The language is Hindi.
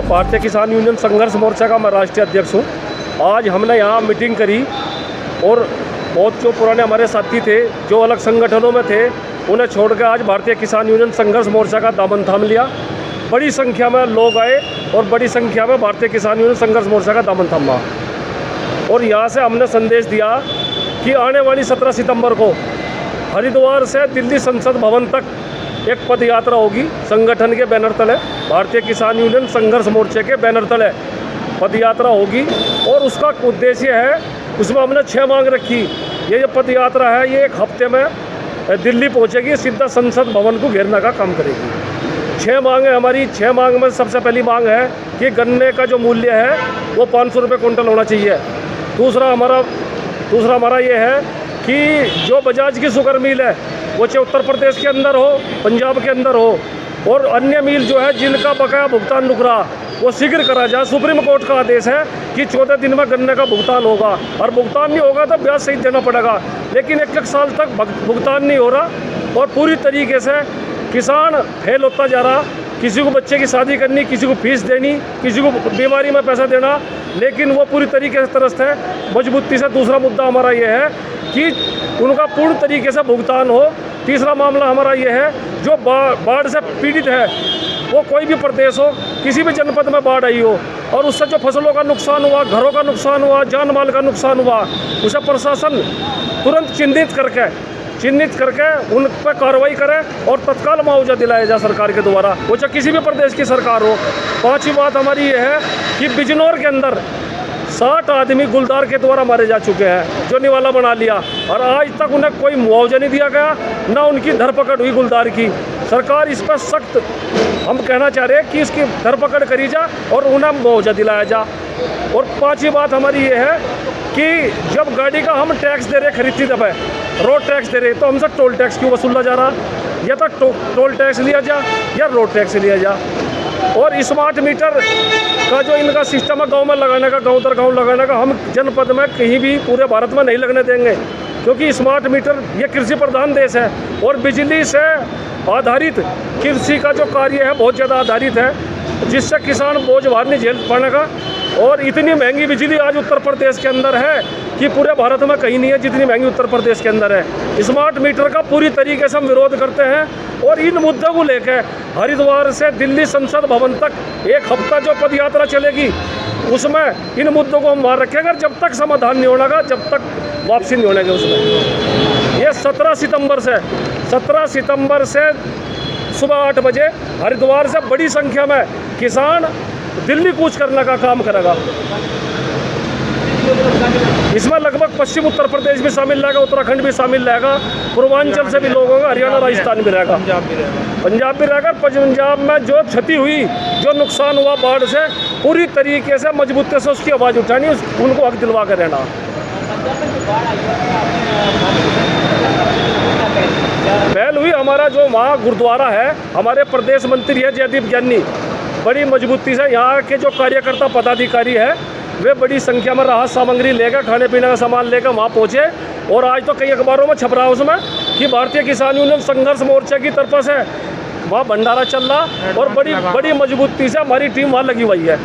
भारतीय किसान यूनियन संघर्ष मोर्चा का मैं राष्ट्रीय अध्यक्ष हूँ। आज हमने यहाँ मीटिंग करी और बहुत जो पुराने हमारे साथी थे जो अलग संगठनों में थे उन्हें छोड़ कर आज भारतीय किसान यूनियन संघर्ष मोर्चा का दामन थाम लिया। बड़ी संख्या में लोग आए और बड़ी संख्या में भारतीय किसान यूनियन संघर्ष मोर्चा का दामन थामा और यहाँ से हमने संदेश दिया कि आने वाली 17 सितंबर को हरिद्वार से दिल्ली संसद भवन तक एक पद यात्रा होगी। संगठन के बैनर तले भारतीय किसान यूनियन संघर्ष मोर्चे के बैनर तले पद यात्रा होगी और उसका उद्देश्य है, उसमें हमने 6 मांग रखी। ये जो पद यात्रा है ये एक हफ्ते में दिल्ली पहुंचेगी, सीधा संसद भवन को घेरने का काम करेगी। 6 मांग है हमारी। 6 मांग में सबसे पहली मांग है कि गन्ने का जो मूल्य है वो 500 रुपये कुंटल होना चाहिए। दूसरा हमारा ये है कि जो बजाज की शुगर मिल है वो चाहे उत्तर प्रदेश के अंदर हो, पंजाब के अंदर हो और अन्य मिल जो है जिनका बकाया भुगतान रुक रहा वो शीघ्र करा जाए। सुप्रीम कोर्ट का आदेश है कि 14 दिन में गन्ने का भुगतान होगा और भुगतान नहीं होगा तो ब्याज सहित देना पड़ेगा। लेकिन 1 साल तक भुगतान नहीं हो रहा और पूरी तरीके से किसान फेल होता जा रहा। किसी को बच्चे की शादी करनी, किसी को फीस देनी, किसी को बीमारी में पैसा देना, लेकिन वो पूरी तरीके से त्रस्त है मजबूती से। दूसरा मुद्दा हमारा ये है कि उनका पूर्ण तरीके से भुगतान हो। तीसरा मामला हमारा ये है जो बाढ़ से पीड़ित है वो कोई भी प्रदेश हो, किसी भी जनपद में बाढ़ आई हो और उससे जो फसलों का नुकसान हुआ, घरों का नुकसान हुआ, जान माल का नुकसान हुआ, उसे प्रशासन तुरंत चिन्हित करके उन पर कार्रवाई करे और तत्काल मुआवजा दिलाया जाए सरकार के द्वारा, वो चाहे किसी भी प्रदेश की सरकार हो। 5वीं बात हमारी ये है कि बिजनौर के अंदर 60 आदमी गुलदार के द्वारा मारे जा चुके हैं जो निवाला बना लिया और आज तक उन्हें कोई मुआवजा नहीं दिया गया, ना उनकी धरपकड़ हुई गुलदार की। सरकार इस पर सख्त हम कहना चाह रहे हैं कि इसकी धरपकड़ करी जा और उन्हें मुआवजा दिलाया जा। और 5वीं बात हमारी ये है कि जब गाड़ी का हम टैक्स दे रहे खरीदती दफे रोड टैक्स दे रहे तो हमसे टोल टैक्स क्यों वसूला जा रहा? या तो टोल टैक्स लिया जा या रोड टैक्स लिया जा। और स्मार्ट मीटर का जो इनका सिस्टम है गांव में लगाने का, गांव दर गांव लगाने का, हम जनपद में कहीं भी पूरे भारत में नहीं लगने देंगे क्योंकि स्मार्ट मीटर ये कृषि प्रधान देश है और बिजली से आधारित कृषि का जो कार्य है बहुत ज़्यादा आधारित है, जिससे किसान बोझ भार नहीं झेल पाने का। और इतनी महंगी बिजली आज उत्तर प्रदेश के अंदर है कि पूरे भारत में कहीं नहीं है जितनी महंगी उत्तर प्रदेश के अंदर है। स्मार्ट मीटर का पूरी तरीके से हम विरोध करते हैं और इन मुद्दों को लेकर हरिद्वार से दिल्ली संसद भवन तक एक हफ्ता जो पद यात्रा चलेगी उसमें इन मुद्दों को हम वहाँ रखेंगे। जब तक समाधान नहीं होगा, जब तक वापसी नहीं होने के उसमें ये 17 सितंबर से सुबह 8 बजे हरिद्वार से बड़ी संख्या में किसान दिल्ली कूच करने का काम करेगा। इसमें लगभग पश्चिम उत्तर प्रदेश भी शामिल रहेगा, उत्तराखंड भी शामिल रहेगा, पूर्वांचल से भी लोग होंगे, हरियाणा राजस्थान भी रहेगा, पंजाब भी रहेगा। पंजाब में जो क्षति हुई, जो नुकसान हुआ बाढ़ से, पूरी तरीके से मजबूती से उसकी आवाज़ उठानी, उनको हक दिलवा कर रहना। पहल हुई हमारा जो वहाँ गुरुद्वारा है, हमारे प्रदेश मंत्री है जयदीप ज्ञानी, बड़ी मजबूती से यहाँ के जो कार्यकर्ता पदाधिकारी है वे बड़ी संख्या में राहत सामग्री लेकर, खाने पीने का सामान लेकर वहाँ पहुँचे। और आज तो कई अखबारों में छप रहा है उसमें कि भारतीय किसान यूनियन संघर्ष मोर्चा की तरफ से वहाँ भंडारा चल रहा और बड़ी मजबूती से हमारी टीम वहाँ लगी हुई है।